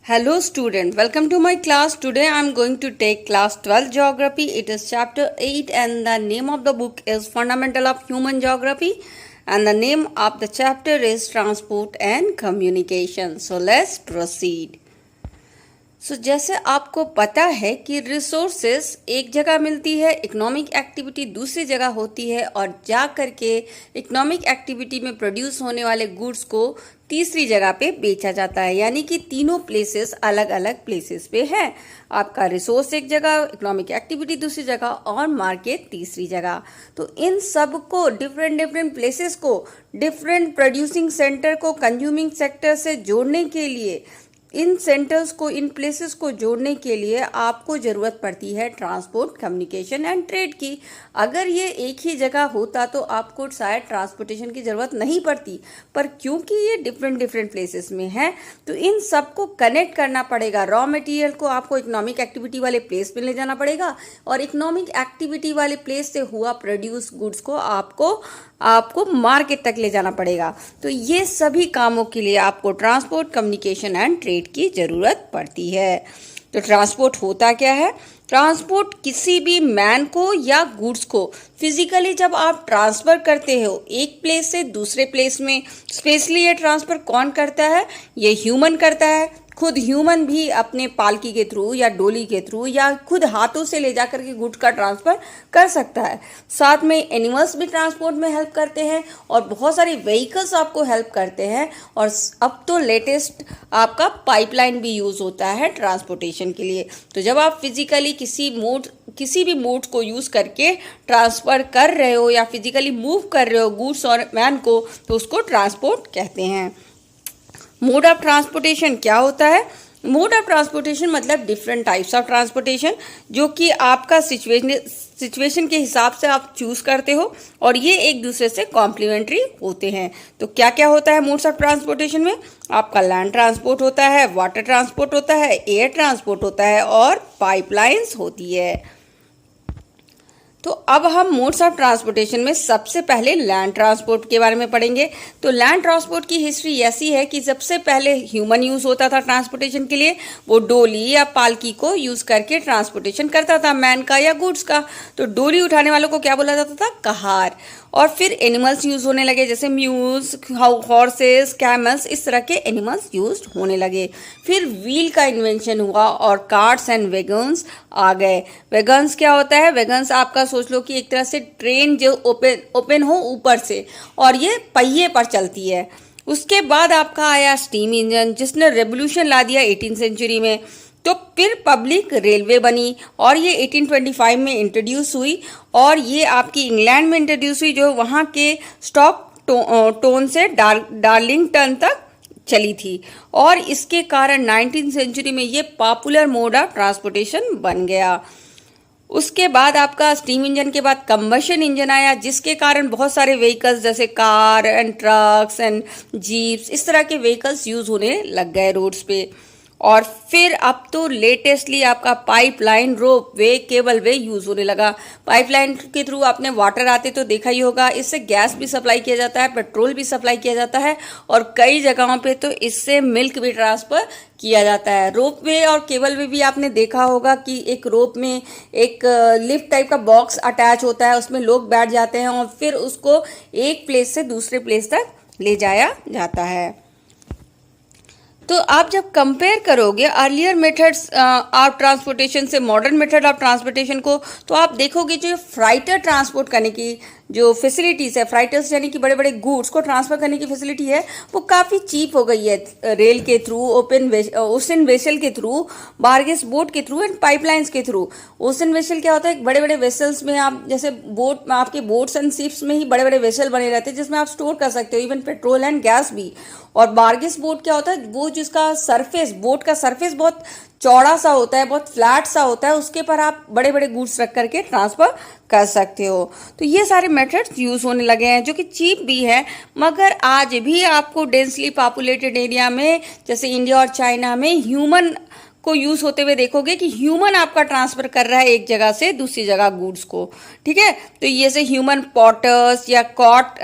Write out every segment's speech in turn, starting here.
Hello student, welcome to my class. Today I am going to take class 12 geography. It is chapter 8 and the name of the book is Fundamental of Human Geography and the name of the chapter is Transport and Communication. So let's proceed. जैसे आपको पता है कि resources एक जगह मिलती है, economic activity दूसरी जगह होती है और जा करके इकोनॉमिक एक्टिविटी में प्रोड्यूस होने वाले गुड्स को तीसरी जगह पे बेचा जाता है, यानी कि तीनों प्लेसेस अलग अलग प्लेसेस पे है। आपका रिसोर्स एक जगह, इकोनॉमिक एक्टिविटी दूसरी जगह और मार्केट तीसरी जगह। तो इन सब को डिफरेंट प्लेसेस को, डिफरेंट प्रोड्यूसिंग सेंटर को कंज्यूमिंग सेक्टर से जोड़ने के लिए, इन सेंटर्स को, इन प्लेसेस को जोड़ने के लिए आपको ज़रूरत पड़ती है ट्रांसपोर्ट, कम्युनिकेशन एंड ट्रेड की। अगर ये एक ही जगह होता तो आपको शायद ट्रांसपोर्टेशन की ज़रूरत नहीं पड़ती, पर क्योंकि ये डिफरेंट प्लेसेस में है तो इन सबको कनेक्ट करना पड़ेगा। रॉ मटेरियल को आपको इकोनॉमिक एक्टिविटी वाले प्लेस पे ले जाना पड़ेगा और इकोनॉमिक एक्टिविटी वाले प्लेस से हुआ प्रोड्यूस गुड्स को आपको मार्केट तक ले जाना पड़ेगा। तो ये सभी कामों के लिए आपको ट्रांसपोर्ट, कम्युनिकेशन एंड ट्रेड की ज़रूरत पड़ती है। तो ट्रांसपोर्ट होता क्या है? ट्रांसपोर्ट किसी भी मैन को या गुड्स को फिजिकली जब आप ट्रांसफ़र करते हो एक प्लेस से दूसरे प्लेस में, स्पेशली ये ट्रांसफ़र कौन करता है? ये ह्यूमन करता है। खुद ह्यूमन भी अपने पालकी के थ्रू या डोली के थ्रू या खुद हाथों से ले जाकर के गुड्स का ट्रांसफ़र कर सकता है। साथ में एनिमल्स भी ट्रांसपोर्ट में हेल्प करते हैं और बहुत सारे व्हीकल्स आपको हेल्प करते हैं। और अब तो लेटेस्ट आपका पाइपलाइन भी यूज़ होता है ट्रांसपोर्टेशन के लिए। तो जब आप फिजिकली किसी भी मोड को यूज़ करके ट्रांसफ़र कर रहे हो या फिजिकली मूव कर रहे हो गुड्स और मैन को, तो उसको ट्रांसपोर्ट कहते हैं। मोड ऑफ ट्रांसपोर्टेशन क्या होता है? मोड ऑफ ट्रांसपोर्टेशन मतलब डिफरेंट टाइप्स ऑफ ट्रांसपोर्टेशन जो कि आपका सिचुएशन के हिसाब से आप चूज़ करते हो और ये एक दूसरे से कॉम्प्लीमेंट्री होते हैं। तो क्या क्या होता है मोड्स ऑफ ट्रांसपोर्टेशन में? आपका लैंड ट्रांसपोर्ट होता है, वाटर ट्रांसपोर्ट होता है, एयर ट्रांसपोर्ट होता है और पाइपलाइंस होती है। तो अब हम मोड्स ऑफ ट्रांसपोर्टेशन में सबसे पहले लैंड ट्रांसपोर्ट के बारे में पढ़ेंगे। तो लैंड ट्रांसपोर्ट की हिस्ट्री ऐसी है कि सबसे पहले ह्यूमन यूज़ होता था ट्रांसपोर्टेशन के लिए। वो डोली या पालकी को यूज़ करके ट्रांसपोर्टेशन करता था मैन का या गुड्स का। तो डोली उठाने वालों को क्या बोला जाता था? कहार। और फिर एनिमल्स यूज़ होने लगे, जैसे म्यूज, हॉर्सेस, कैमल्स, इस तरह के एनिमल्स यूज होने लगे। फिर व्हील का इन्वेंशन हुआ और कार्ट्स एंड वैगन्स आ गए। वैगन्स क्या होता है? वैगन्स आपका सोच लो कि एक तरह से ट्रेन जो ओपन हो ऊपर से और ये पहिए पर चलती है। उसके बाद आपका आया स्टीम इंजन जिसने रेवोल्यूशन ला दिया 18th सेंचुरी में। तो फिर पब्लिक रेलवे बनी और ये 1825 में इंट्रोड्यूस हुई और ये आपकी इंग्लैंड में इंट्रोड्यूस हुई, जो वहाँ के स्टॉकटोन से डार्लिंगटन तक चली थी। और इसके कारण 19th सेंचुरी में ये पॉपुलर मोड ऑफ ट्रांसपोर्टेशन बन गया। उसके बाद आपका स्टीम इंजन के बाद कंबशन इंजन आया, जिसके कारण बहुत सारे व्हीकल्स जैसे car and trucks and jeeps, इस तरह के व्हीकल्स यूज़ होने लग गए रोड्स पे। और फिर अब तो लेटेस्टली आपका पाइपलाइन, रोप वे, केबल वे यूज़ होने लगा। पाइपलाइन के थ्रू आपने वाटर आते तो देखा ही होगा, इससे गैस भी सप्लाई किया जाता है, पेट्रोल भी सप्लाई किया जाता है और कई जगहों पे तो इससे मिल्क भी ट्रांसफ़र किया जाता है। रोप वे और केबल वे भी आपने देखा होगा कि एक रोप में एक लिफ्ट टाइप का बॉक्स अटैच होता है, उसमें लोग बैठ जाते हैं और फिर उसको एक प्लेस से दूसरे प्लेस तक ले जाया जाता है। तो आप जब कंपेयर करोगे अर्लियर मेथड्स ऑफ ट्रांसपोर्टेशन से मॉडर्न मेथड ऑफ ट्रांसपोर्टेशन को, तो आप देखोगे जो फ्राइटर ट्रांसपोर्ट करने की जो फैसिलिटीज़ है, फ्राइटर्स यानी कि बड़े बड़े गुड्स को ट्रांसफ़र करने की फैसिलिटी है, वो काफ़ी चीप हो गई है। रेल के थ्रू, ओशन वेसल के थ्रू, बारगेस बोट के थ्रू एंड पाइपलाइंस के थ्रू। ओशन वेसल क्या होता है? बड़े बड़े वेसल्स में आप, जैसे आपके बोट्स एंड शिप्स में ही बड़े बड़े वेसल बने रहते हैं जिसमें आप स्टोर कर सकते हो इवन पेट्रोल एंड गैस भी। और बारगेस बोट क्या होता है? वो जिसका सरफेस, बोट का सरफेस बहुत चौड़ा सा होता है, बहुत फ्लैट सा होता है, उसके पर आप बड़े बड़े गुड्स रख करके ट्रांसफ़र कर सकते हो। तो ये सारे मेथड्स यूज़ होने लगे हैं जो कि चीप भी है, मगर आज भी आपको डेंसली पॉपुलेटेड एरिया में जैसे इंडिया और चाइना में ह्यूमन को यूज होते हुए देखोगे कि ह्यूमन आपका ट्रांसफर कर रहा है एक जगह से दूसरी जगह गुड्स को, ठीक है। तो ये से ह्यूमन पॉटर्स या कॉट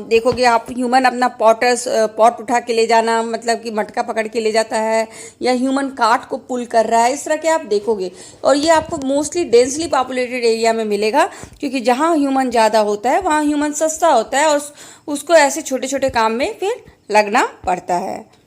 देखोगे आप, ह्यूमन अपना पॉट उठा के ले जाना, मतलब कि मटका पकड़ के ले जाता है, या ह्यूमन कार्ट को पुल कर रहा है, इस तरह के आप देखोगे। और ये आपको मोस्टली डेंसली पॉपुलेटेड एरिया में मिलेगा, क्योंकि जहाँ ह्यूमन ज़्यादा होता है वहाँ ह्यूमन सस्ता होता है और उसको ऐसे छोटे छोटे काम में फिर लगना पड़ता है।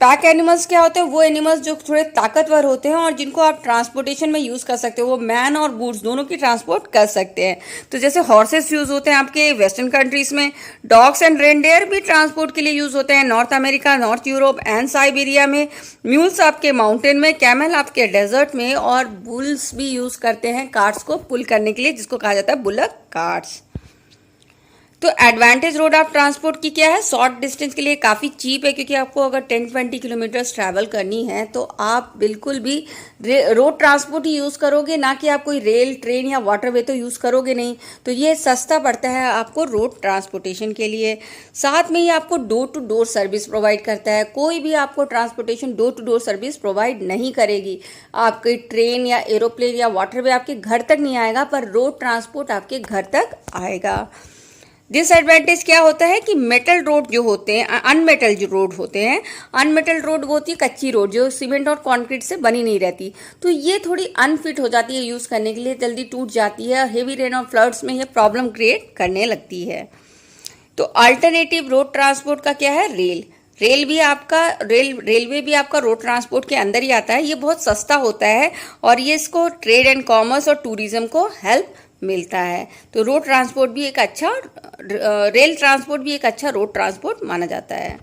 पैक एनिमल्स क्या होते हैं? वो एनिमल्स जो थोड़े ताकतवर होते हैं और जिनको आप ट्रांसपोर्टेशन में यूज़ कर सकते हो, वो मैन और गुड्स दोनों की ट्रांसपोर्ट कर सकते हैं। तो जैसे हॉर्सेस यूज़ होते हैं आपके वेस्टर्न कंट्रीज़ में, डॉग्स एंड रेनडियर भी ट्रांसपोर्ट के लिए यूज़ होते हैं north America, north Europe and Siberia में, म्यूल्स आपके माउंटेन में, कैमल आपके डेजर्ट में, और बुल्स भी यूज़ करते हैं कार्ट्स को पुल करने के लिए, जिसको कहा जाता है बुलक कार्ट्स। तो एडवांटेज रोड ऑफ ट्रांसपोर्ट की क्या है? शॉर्ट डिस्टेंस के लिए काफ़ी चीप है, क्योंकि आपको अगर 10-20 किलोमीटर्स ट्रैवल करनी है तो आप बिल्कुल भी रोड ट्रांसपोर्ट ही यूज़ करोगे, ना कि आप कोई रेल, ट्रेन या वाटरवे तो यूज़ करोगे नहीं। तो ये सस्ता पड़ता है आपको रोड ट्रांसपोर्टेशन के लिए। साथ में ही आपको door to door service provide करता है। कोई भी आपको transportation door to door service provide नहीं करेगी। आपकी ट्रेन या एरोप्लेन या वाटरवे आपके घर तक नहीं आएगा, पर रोड ट्रांसपोर्ट आपके घर तक आएगा। डिसएडवांटेज क्या होता है कि मेटल रोड जो होते हैं, अनमेटल जो रोड होते हैं, अनमेटल रोड वो होती है कच्ची रोड जो सीमेंट और कंक्रीट से बनी नहीं रहती, तो ये थोड़ी अनफिट हो जाती है यूज़ करने के लिए, जल्दी टूट जाती है और हेवी रेन और फ्लड्स में ये प्रॉब्लम क्रिएट करने लगती है। तो अल्टरनेटिव रोड ट्रांसपोर्ट का क्या है? रेलवे भी आपका रोड ट्रांसपोर्ट के अंदर ही आता है। ये बहुत सस्ता होता है और ये इसको ट्रेड एंड कॉमर्स और टूरिज्म को हेल्प मिलता है। तो रोड ट्रांसपोर्ट भी एक अच्छा, रेल ट्रांसपोर्ट भी एक अच्छा रोड ट्रांसपोर्ट माना जाता है।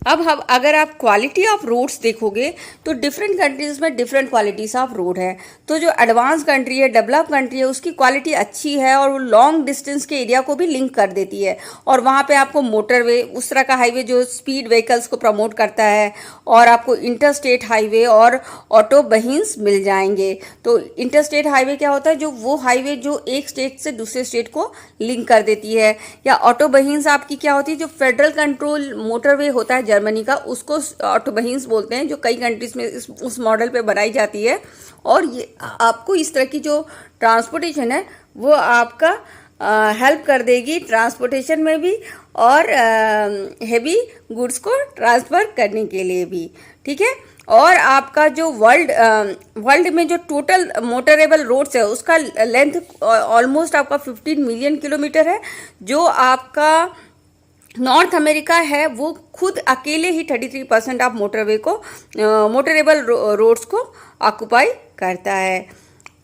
अब अगर आप क्वालिटी ऑफ रोड्स देखोगे तो डिफरेंट कंट्रीज में डिफरेंट क्वालिटीज ऑफ रोड है। तो जो एडवांस कंट्री है, डेवलप कंट्री है, उसकी क्वालिटी अच्छी है और वो लॉन्ग डिस्टेंस के एरिया को भी लिंक कर देती है। और वहाँ पे आपको मोटरवे, उस तरह का हाईवे जो स्पीड व्हीकल्स को प्रमोट करता है, और आपको इंटरस्टेट हाईवे और ऑटो बहिन्स मिल जाएंगे। तो इंटरस्टेट हाईवे क्या होता है? जो वो हाईवे जो एक स्टेट से दूसरे स्टेट को लिंक कर देती है। या ऑटो बहिन्स आपकी क्या होती है? जो फेडरल कंट्रोल मोटरवे होता है जर्मनी का, उसको ऑटो बहिन्स बोलते हैं, जो कई कंट्रीज में उस मॉडल पे बनाई जाती है। और ये आपको इस तरह की जो ट्रांसपोर्टेशन है वो आपका हेल्प कर देगी ट्रांसपोर्टेशन में भी और हेवी गुड्स को ट्रांसफ़र करने के लिए भी, ठीक है। और आपका जो वर्ल्ड में जो टोटल मोटरेबल रोड्स है उसका लेंथ ऑलमोस्ट आपका 15 मिलियन किलोमीटर है। जो आपका नॉर्थ अमेरिका है वो खुद अकेले ही 33% ऑफ मोटरेबल रोड्स को ऑक्युपाई करता है।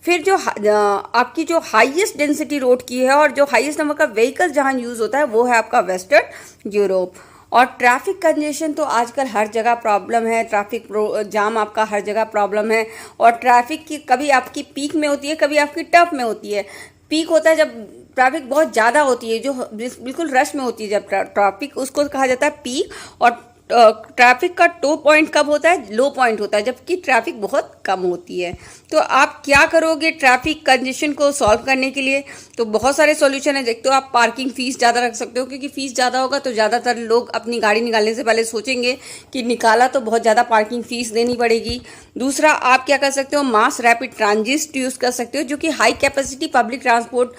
फिर जो आपकी जो हाईएस्ट डेंसिटी रोड की है और जो हाईएस्ट नंबर का व्हीकल जहां यूज़ होता है वो है आपका वेस्टर्न यूरोप। और ट्रैफिक कंजेशन तो आजकल हर जगह प्रॉब्लम है, ट्रैफिक जाम आपका हर जगह प्रॉब्लम है। और ट्रैफिक की कभी आपकी पीक में होती है, कभी आपकी टफ में होती है। पीक होता है जब ट्रैफिक बहुत ज़्यादा होती है, जो बिल्कुल रश में होती है जब ट्रैफिक, उसको कहा जाता है पीक। और ट्रैफिक का टो पॉइंट कब होता है? लो पॉइंट होता है, जबकि ट्रैफिक बहुत कम होती है। तो आप क्या करोगे ट्रैफिक कंजेशन को सॉल्व करने के लिए? तो बहुत सारे सॉल्यूशन है। एक तो आप पार्किंग फीस ज़्यादा रख सकते हो, क्योंकि फीस ज़्यादा होगा तो ज़्यादातर लोग अपनी गाड़ी निकालने से पहले सोचेंगे कि निकाला तो बहुत ज़्यादा पार्किंग फीस देनी पड़ेगी। दूसरा, आप क्या कर सकते हो? मास रैपिड ट्रांजिट यूज़ कर सकते हो, जो कि high capacity public transport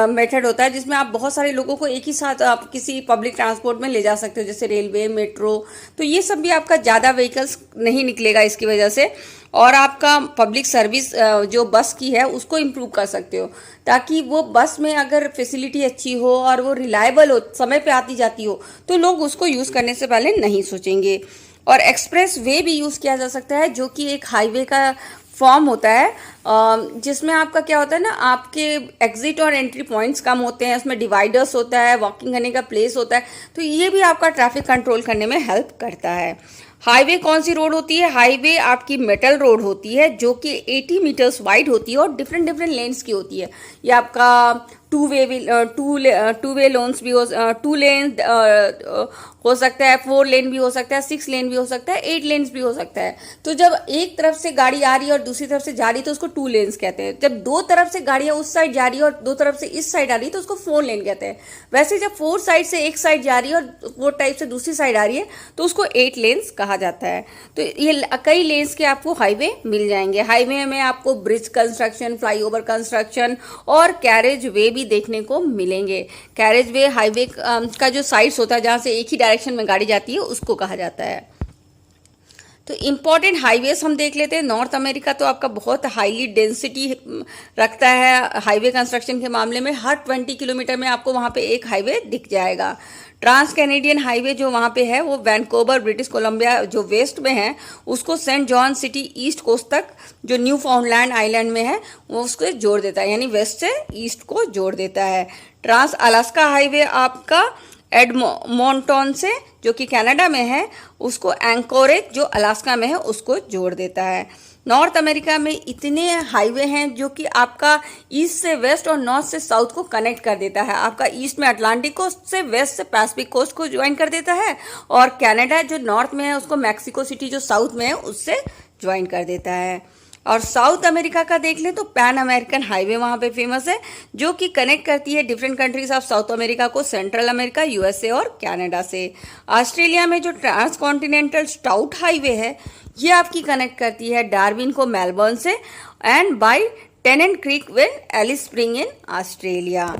method होता है, जिसमें आप बहुत सारे लोगों को एक ही साथ आप किसी पब्लिक ट्रांसपोर्ट में ले जा सकते हो, जैसे रेलवे, मेट्रो। तो ये सब भी आपका ज़्यादा व्हीकल्स नहीं निकलेगा इसकी वजह से। और आपका पब्लिक सर्विस जो बस की है उसको इम्प्रूव कर सकते हो, ताकि वो बस में अगर फैसिलिटी अच्छी हो और वो रिलायबल हो, समय पे आती जाती हो, तो लोग उसको यूज़ करने से पहले नहीं सोचेंगे। और एक्सप्रेस वे भी यूज़ किया जा सकता है, जो कि एक हाईवे का फॉर्म होता है, जिसमें आपका क्या होता है ना, आपके एग्जिट और एंट्री पॉइंट्स कम होते हैं, उसमें डिवाइडर्स होता है, वॉकिंग करने का प्लेस होता है। तो ये भी आपका ट्रैफिक कंट्रोल करने में हेल्प करता है। हाईवे कौन सी रोड होती है? हाईवे आपकी मेटल रोड होती है, जो कि 80 मीटर्स वाइड होती है और डिफरेंट लेन्स की होती है। ये आपका टू वे लोन्स भी हो, 2 लेन हो सकता है, 4 लेन भी हो सकता है, 6 लेन भी हो सकता है, 8 लेन्स भी हो सकता है। तो जब एक तरफ से गाड़ी आ रही है और दूसरी तरफ से जा रही है तो उसको 2 लेन्स कहते हैं। जब दो तरफ से गाड़ियां उस साइड जा रही है और दो तरफ से इस साइड आ रही है तो उसको 4 लेन कहते हैं। वैसे जब 4 साइड से एक साइड जा रही है और 4 टाइप से दूसरी साइड आ रही है तो उसको 8 लेन्स कहा कहा जाता है। तो ये कई लेन्स के आपको हाईवे मिल जाएंगे। हाईवे में आपको ब्रिज कंस्ट्रक्शन, फ्लाईओवर कंस्ट्रक्शन और कैरेज वे भी देखने को मिलेंगे। कैरेज वे हाईवे का जो साइड्स होता है जहाँ से एक ही डायरेक्शन में गाड़ी जाती है उसको कहा जाता है। तो इम्पॉर्टेंट हाईवेज हम देख लेते हैं। नॉर्थ अमेरिका तो आपका बहुत हाईली डेंसिटी रखता है हाईवे कंस्ट्रक्शन के मामले में। हर 20 किलोमीटर में आपको वहाँ पे एक हाईवे दिख जाएगा। ट्रांस कैनेडियन हाईवे जो वहाँ पे है वो वैंकूवर ब्रिटिश कोलंबिया जो वेस्ट में है उसको Saint John city east coast तक जो न्यू फाउंडलैंड आइलैंड में है वो उसको जोड़ देता है, यानी वेस्ट से ईस्ट को जोड़ देता है। ट्रांस अलास्का हाईवे आपका एडमोंटन से जो कि कनाडा में है उसको एंकोरेज जो अलास्का में है उसको जोड़ देता है। नॉर्थ अमेरिका में इतने हाईवे हैं जो कि आपका ईस्ट से वेस्ट और नॉर्थ से साउथ को कनेक्ट कर देता है। आपका ईस्ट में अटलांटिक कोस्ट से, वेस्ट से पैसिफिक कोस्ट को ज्वाइन कर देता है और कनाडा जो नॉर्थ में है उसको मैक्सिको सिटी जो साउथ में है उससे ज्वाइन कर देता है। और साउथ अमेरिका का देख लें तो पैन अमेरिकन हाईवे वहाँ पे फेमस है जो कि कनेक्ट करती है different countries of south America को सेंट्रल अमेरिका, यूएसए और कनाडा से। ऑस्ट्रेलिया में जो ट्रांस कॉन्टिनेंटल स्टाउट हाईवे है ये आपकी कनेक्ट करती है डार्विन को मेलबर्न से and by Tennant Creek with Alice Spring in Australia.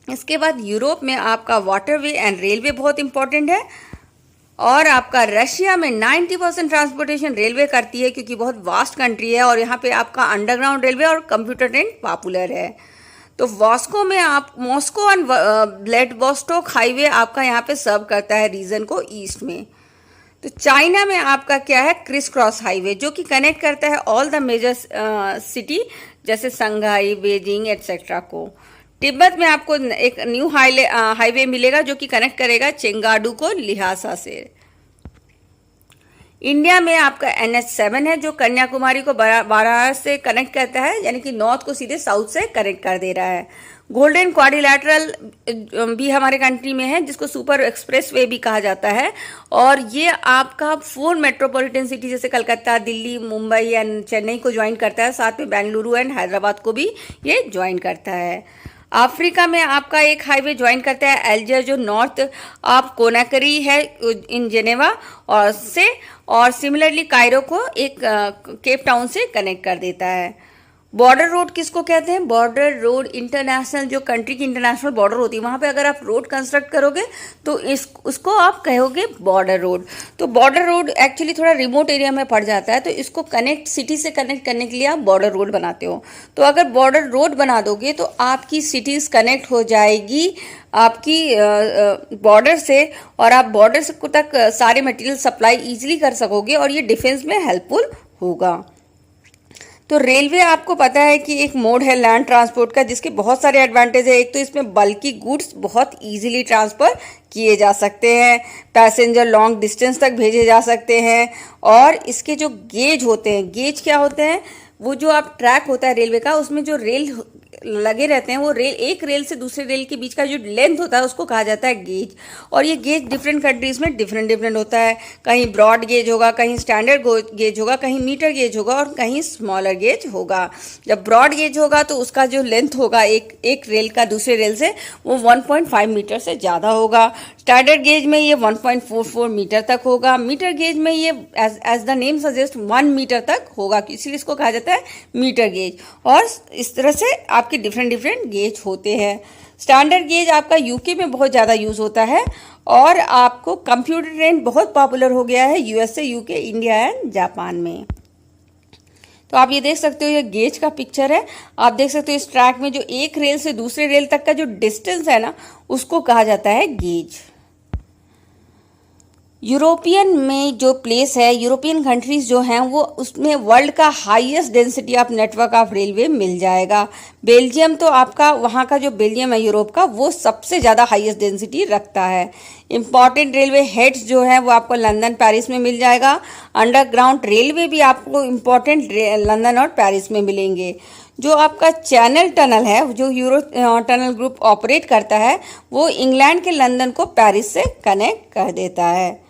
इसके बाद यूरोप में आपका वाटरवे एंड रेलवे बहुत इंपॉर्टेंट है और आपका रशिया में 90% ट्रांसपोर्टेशन रेलवे करती है क्योंकि बहुत वास्ट कंट्री है और यहाँ पे आपका अंडरग्राउंड रेलवे और कंप्यूटर ट्रेन पॉपुलर है। तो वॉस्को में आप मॉस्को एंड व्लादिवोस्टोक हाईवे आपका यहाँ पे सर्व करता है रीजन को ईस्ट में। तो चाइना में आपका क्या है, क्रिस क्रॉस हाईवे जो कि कनेक्ट करता है ऑल द मेजर सिटी जैसे संघाई, बेजिंग एटसेट्रा को। तिब्बत में आपको एक न्यू हाईवे मिलेगा जो कि कनेक्ट करेगा चेंगाडू को लिहासा से। इंडिया में आपका NH7 है जो कन्याकुमारी को वाराणसी से कनेक्ट करता है, यानी कि नॉर्थ को सीधे साउथ से कनेक्ट कर दे रहा है। गोल्डन क्वाड्रिलैटरल भी हमारे कंट्री में है जिसको सुपर एक्सप्रेस वे भी कहा जाता है और ये आपका 4 मेट्रोपॉलिटन सिटी जैसे कलकत्ता, दिल्ली, मुंबई एंड चेन्नई को ज्वाइन करता है, साथ में बेंगलुरु एंड हैदराबाद को भी ये ज्वाइन करता है। अफ्रीका में आपका एक हाईवे ज्वाइन करता है एल्जियर जो नॉर्थ ऑफ कोनाकरी है इन जेनेवा और से, और सिमिलरली कायरो को एक केप टाउन से कनेक्ट कर देता है। बॉर्डर रोड किसको कहते हैं? बॉर्डर रोड इंटरनेशनल, जो कंट्री की इंटरनेशनल बॉर्डर होती है वहाँ पे अगर आप रोड कंस्ट्रक्ट करोगे तो उसको आप कहोगे बॉर्डर रोड। तो बॉर्डर रोड एक्चुअली थोड़ा रिमोट एरिया में पड़ जाता है तो इसको कनेक्ट सिटी से कनेक्ट करने के लिए आप बॉर्डर रोड बनाते हो। तो अगर बॉर्डर रोड बना दोगे तो आपकी सिटीज कनेक्ट हो जाएगी आपकी बॉर्डर से और आप बॉर्डर तक सारे मटेरियल सप्लाई ईजिली कर सकोगे और ये डिफेंस में हेल्पफुल होगा। तो रेलवे आपको पता है कि एक मोड है लैंड ट्रांसपोर्ट का जिसके बहुत सारे एडवांटेज है। एक तो इसमें बल्कि गुड्स बहुत इजीली ट्रांसफर किए जा सकते हैं, पैसेंजर लॉन्ग डिस्टेंस तक भेजे जा सकते हैं और इसके जो गेज होते हैं, गेज क्या होते हैं, वो जो आप ट्रैक होता है रेलवे का उसमें जो रेल लगे रहते हैं वो रेल, एक रेल से दूसरे रेल के बीच का जो लेंथ होता है उसको कहा जाता है गेज। और ये गेज डिफरेंट कंट्रीज में डिफरेंट होता है, कहीं ब्रॉड गेज होगा, कहीं स्टैंडर्ड गेज होगा, कहीं मीटर गेज होगा और कहीं स्मॉलर गेज होगा। जब ब्रॉड गेज होगा तो उसका जो लेंथ होगा एक रेल का दूसरे रेल से वो 1.5 मीटर से ज़्यादा होगा। स्टैंडर्ड गेज में ये 1.44 मीटर तक होगा। मीटर गेज में ये as the name suggest 1 metre तक होगा, इसलिए इसको कहा जाता है मीटर गेज। और इस तरह से आपके डिफरेंट गेज होते हैं। स्टैंडर्ड गेज आपका यूके में बहुत ज़्यादा यूज़ होता है और आपको कंप्यूटर ट्रेन बहुत पॉपुलर हो गया है USA, UK, India and Japan में। तो आप ये देख सकते हो, ये गेज का पिक्चर है। आप देख सकते हो इस ट्रैक में जो एक रेल से दूसरे रेल तक का जो डिस्टेंस है ना उसको कहा जाता है गेज। यूरोपियन में जो प्लेस है, यूरोपियन कंट्रीज जो हैं वो उसमें वर्ल्ड का highest density of network of railway मिल जाएगा। बेल्जियम तो आपका वहाँ का जो बेल्जियम है यूरोप का वो सबसे ज़्यादा हाईएस्ट डेंसिटी रखता है। इंपॉर्टेंट रेलवे हेड्स जो हैं वो आपको लंदन, पेरिस में मिल जाएगा। अंडरग्राउंड रेलवे भी आपको इम्पॉर्टेंट लंदन और पेरिस में मिलेंगे। जो आपका चैनल टनल है, जो यूरो टनल ग्रुप ऑपरेट करता है, वो इंग्लैंड के लंदन को पेरिस से कनेक्ट कर देता है।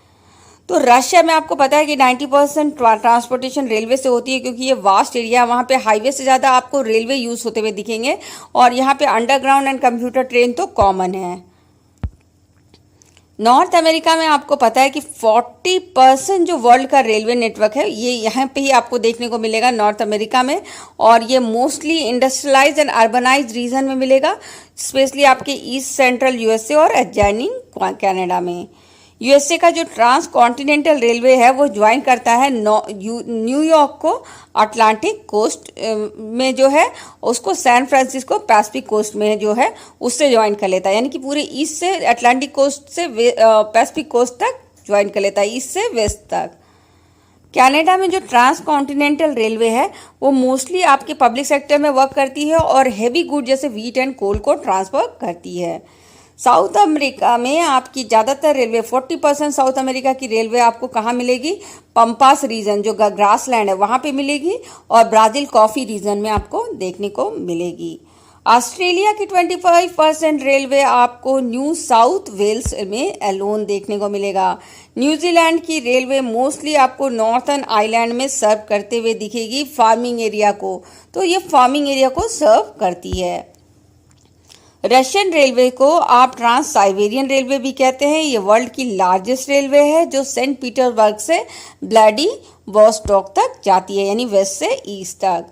तो रशिया में आपको पता है कि 90% ट्रांसपोर्टेशन रेलवे से होती है क्योंकि ये वास्ट एरिया है, वहाँ पे हाईवे से ज़्यादा आपको रेलवे यूज़ होते हुए दिखेंगे और यहाँ पे अंडरग्राउंड एंड कंप्यूटर ट्रेन तो कॉमन है। नॉर्थ अमेरिका में आपको पता है कि 40% जो वर्ल्ड का रेलवे नेटवर्क है ये यहाँ पे ही आपको देखने को मिलेगा नॉर्थ अमेरिका में, और ये mostly industrialize and urbanize region में मिलेगा, स्पेशली आपके ईस्ट सेंट्रल यूएसए और एडजॉइनिंग कनाडा में। यूएसए का जो ट्रांस कॉन्टिनेंटल रेलवे है वो ज्वाइन करता है न्यूयॉर्क को अटलांटिक कोस्ट में जो है, उसको सैन फ्रांसिस्को पैसिफिक कोस्ट में जो है उससे ज्वाइन कर लेता है, यानी कि पूरे ईस्ट से अटलांटिक कोस्ट से पैसिफिक कोस्ट तक ज्वाइन कर लेता है, ईस्ट से वेस्ट तक। कनाडा में जो ट्रांस कॉन्टिनेंटल रेलवे है वो मोस्टली आपके पब्लिक सेक्टर में वर्क करती है और हैवी गुड जैसे व्हीट एंड कोल को ट्रांसफर करती है। साउथ अमेरिका में आपकी ज़्यादातर रेलवे 40% साउथ अमेरिका की रेलवे आपको कहाँ मिलेगी, पंपास रीजन जो ग्रास लैंड है वहाँ पे मिलेगी, और ब्राज़ील कॉफ़ी रीजन में आपको देखने को मिलेगी। ऑस्ट्रेलिया की 25% रेलवे आपको न्यू साउथ वेल्स में एलोन देखने को मिलेगा। न्यूजीलैंड की रेलवे मोस्टली आपको नॉर्थर्न आइलैंड में सर्व करते हुए दिखेगी फार्मिंग एरिया को, तो ये फार्मिंग एरिया को सर्व करती है। रशियन रेलवे को आप ट्रांस साइबेरियन रेलवे भी कहते हैं। ये वर्ल्ड की लार्जेस्ट रेलवे है जो सेंट पीटर्सबर्ग से व्लादिवोस्टोक तक जाती है, यानी वेस्ट से ईस्ट तक।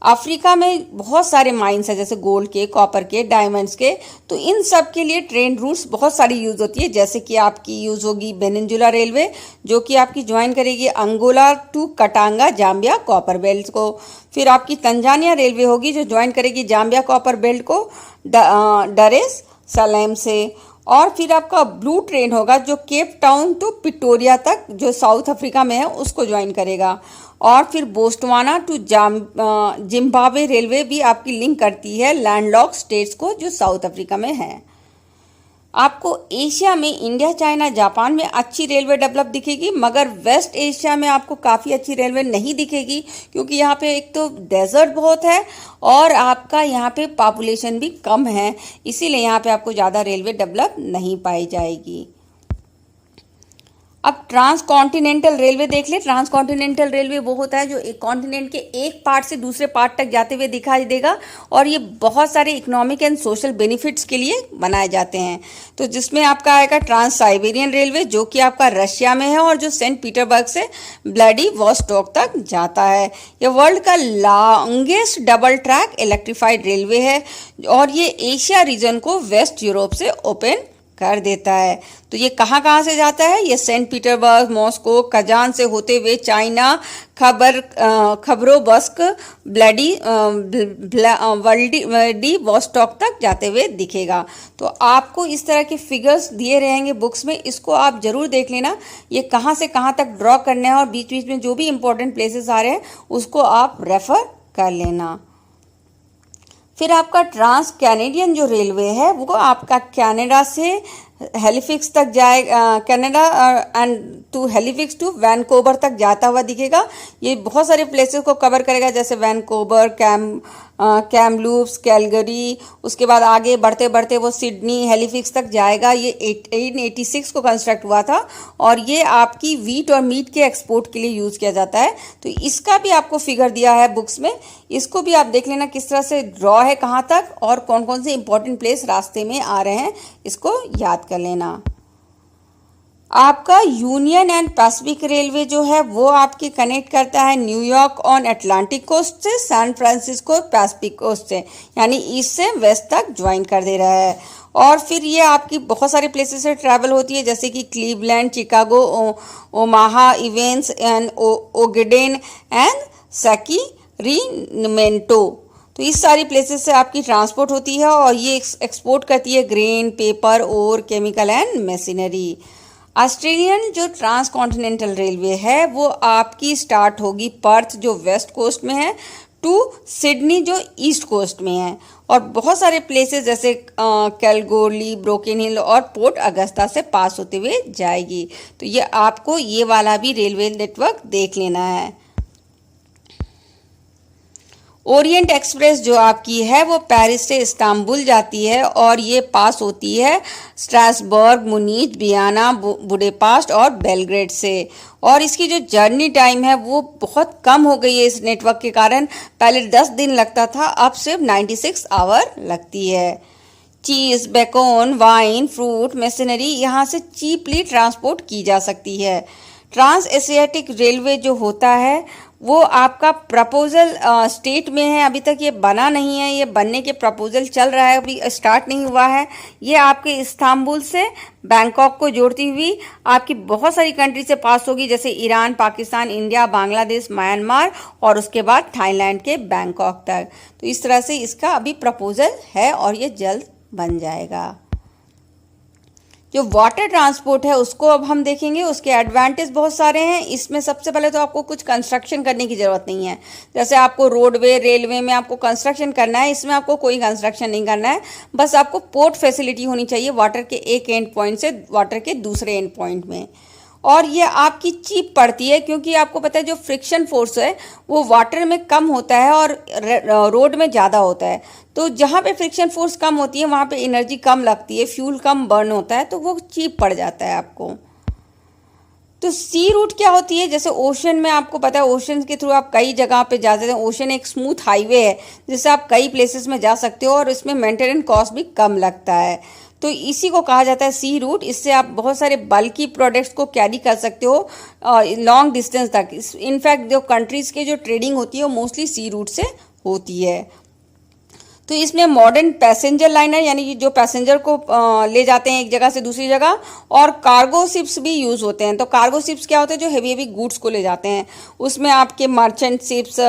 अफ्रीका में बहुत सारे माइंस हैं जैसे गोल्ड के, कॉपर के, डायमंड्स के, तो इन सब के लिए ट्रेन रूट्स बहुत सारी यूज़ होती है, जैसे कि आपकी यूज़ होगी बेनिनजुला रेलवे जो कि आपकी ज्वाइन करेगी Angola to Katanga Zambia copper belt को। फिर आपकी तंजानिया रेलवे होगी जो ज्वाइन करेगी जाम्बिया कॉपर बेल्ट को डरेस सलेम से। और फिर आपका ब्लू ट्रेन होगा जो केप टाउन टू पिटोरिया तक जो साउथ अफ्रीका में है उसको ज्वाइन करेगा। और फिर बोस्टवाना टू जिम्बाब्वे रेलवे भी आपकी लिंक करती है लैंडलॉक स्टेट्स को जो साउथ अफ्रीका में है। आपको एशिया में इंडिया, चाइना, जापान में अच्छी रेलवे डेवलप दिखेगी, मगर वेस्ट एशिया में आपको काफ़ी अच्छी रेलवे नहीं दिखेगी क्योंकि यहाँ पे एक तो डेजर्ट बहुत है और आपका यहाँ पे पॉपुलेशन भी कम है, इसीलिए यहाँ पे आपको ज़्यादा रेलवे डेवलप नहीं पाई जाएगी। अब ट्रांस कॉन्टिनेंटल रेलवे देख ले। ट्रांस कॉन्टिनेंटल रेलवे वो होता है जो एक कॉन्टिनेंट के एक पार्ट से दूसरे पार्ट तक जाते हुए दिखाई देगा, और ये बहुत सारे इकोनॉमिक एंड सोशल बेनिफिट्स के लिए बनाए जाते हैं। तो जिसमें आपका आएगा ट्रांस साइबेरियन रेलवे जो कि आपका रशिया में है और जो सेंट पीटर्सबर्ग से व्लादिवोस्टोक तक जाता है। यह वर्ल्ड का longest double track electrified railway है और ये एशिया रीजन को वेस्ट यूरोप से ओपन कर देता है। तो ये कहाँ कहाँ से जाता है, ये सेंट पीटर्सबर्ग, मॉस्को, कजान से होते हुए चाइना, खबरोवस्क, व्लादिवोस्टोक तक जाते हुए दिखेगा। तो आपको इस तरह के फिगर्स दिए रहेंगे बुक्स में, इसको आप जरूर देख लेना, ये कहाँ से कहाँ तक ड्रॉ करना है और बीच बीच में जो भी इंपॉर्टेंट प्लेसेस आ रहे हैं उसको आप रेफर कर लेना। फिर आपका ट्रांस कैनेडियन जो रेलवे है वो आपका कनाडा से हेलिफिक्स तक जाएगा, Canada and to Halifax to Vancouver तक जाता हुआ दिखेगा। ये बहुत सारे प्लेसेस को कवर करेगा जैसे वैनकूवर, कैमलूप्स, कैलगरी, उसके बाद आगे बढ़ते बढ़ते वो सिडनी, हेलिफिक्स तक जाएगा। ये 1886 को कंस्ट्रक्ट हुआ था और ये आपकी वीट और मीट के एक्सपोर्ट के लिए यूज़ किया जाता है। तो इसका भी आपको फिगर दिया है बुक्स में, इसको भी आप देख लेना किस तरह से ड्रॉ है, कहाँ तक और कौन कौन से इंपॉर्टेंट प्लेस रास्ते में आ रहे हैं, इसको याद कर लेना। आपका यूनियन एंड पैसिफिक रेलवे जो है वो आपके कनेक्ट करता है न्यूयॉर्क ऑन अटलांटिक कोस्ट से सैन फ्रांसिस्को पैसिफिक कोस्ट से, यानी ईस्ट से वेस्ट तक ज्वाइन कर दे रहा है। और फिर ये आपकी बहुत सारे प्लेसेस से ट्रैवल होती है जैसे कि Cleveland, Chicago, Omaha, Evanston and Ogden and Sacramento. तो इस सारी प्लेसेस से आपकी ट्रांसपोर्ट होती है और ये एक्सपोर्ट करती है ग्रेन, पेपर, और केमिकल एंड मशीनरी। ऑस्ट्रेलियन जो ट्रांस कॉन्टिनेंटल रेलवे है वो आपकी स्टार्ट होगी पर्थ जो वेस्ट कोस्ट में है टू सिडनी जो ईस्ट कोस्ट में है, और बहुत सारे प्लेसेस जैसे कैलगोरी, ब्रोकन हिल और पोर्ट अगस्ता से पास होते हुए जाएगी। तो ये आपको ये वाला भी रेलवे नेटवर्क देख लेना है। ओरिएंट एक्सप्रेस जो आपकी है वो पेरिस से इस्तांबुल जाती है और ये पास होती है स्ट्रासबर्ग, मुनीच, वियना, बुडापेस्ट और बेलग्रेड से। और इसकी जो जर्नी टाइम है वो बहुत कम हो गई है इस नेटवर्क के कारण। पहले 10 दिन लगता था, अब सिर्फ 96 आवर लगती है। चीज़, बेकोन, वाइन, फ्रूट, मशीनरी यहाँ से चीपली ट्रांसपोर्ट की जा सकती है। ट्रांस एशियाटिक रेलवे जो होता है वो आपका प्रपोजल स्टेट में है, अभी तक ये बना नहीं है, ये बनने के प्रपोजल चल रहा है, अभी स्टार्ट नहीं हुआ है। ये आपके इस्तांबुल से बैंकॉक को जोड़ती हुई आपकी बहुत सारी कंट्री से पास होगी, जैसे Iran, Pakistan, India, Bangladesh, Myanmar और उसके बाद थाईलैंड के बैंकॉक तक। तो इस तरह से इसका अभी प्रपोजल है और ये जल्द बन जाएगा। जो वाटर ट्रांसपोर्ट है उसको अब हम देखेंगे, उसके एडवांटेज बहुत सारे हैं। इसमें सबसे पहले तो आपको कुछ कंस्ट्रक्शन करने की ज़रूरत नहीं है। जैसे आपको रोडवे, रेलवे में आपको कंस्ट्रक्शन करना है, इसमें आपको कोई कंस्ट्रक्शन नहीं करना है। बस आपको पोर्ट फैसिलिटी होनी चाहिए वाटर के एक एंड पॉइंट से वाटर के दूसरे एंड पॉइंट में। और ये आपकी चीप पड़ती है क्योंकि आपको पता है जो फ्रिक्शन फोर्स है वो वाटर में कम होता है और रोड में ज़्यादा होता है। तो जहाँ पे फ्रिक्शन फोर्स कम होती है वहाँ पे एनर्जी कम लगती है, फ्यूल कम बर्न होता है, तो वो चीप पड़ जाता है आपको। तो सी रूट क्या होती है, जैसे ओशन में आपको पता है ओशन के थ्रू आप कई जगह पे जा सकते हैं। ओशन एक स्मूथ हाईवे है जिससे आप कई प्लेसेस में जा सकते हो और इसमें मेंटेनेंस कॉस्ट भी कम लगता है। तो इसी को कहा जाता है सी रूट। इससे आप बहुत सारे बल्की प्रोडक्ट्स को कैरी कर सकते हो लॉन्ग डिस्टेंस तक। इनफैक्ट जो कंट्रीज़ के जो ट्रेडिंग होती है वो मोस्टली सी रूट से होती है। तो इसमें मॉडर्न पैसेंजर लाइनर यानी कि जो पैसेंजर को ले जाते हैं एक जगह से दूसरी जगह, और कार्गो शिप्स भी यूज़ होते हैं। तो कार्गो शिप्स क्या होते हैं, जो हेवी गुड्स को ले जाते हैं। उसमें आपके मर्चेंट शिप्स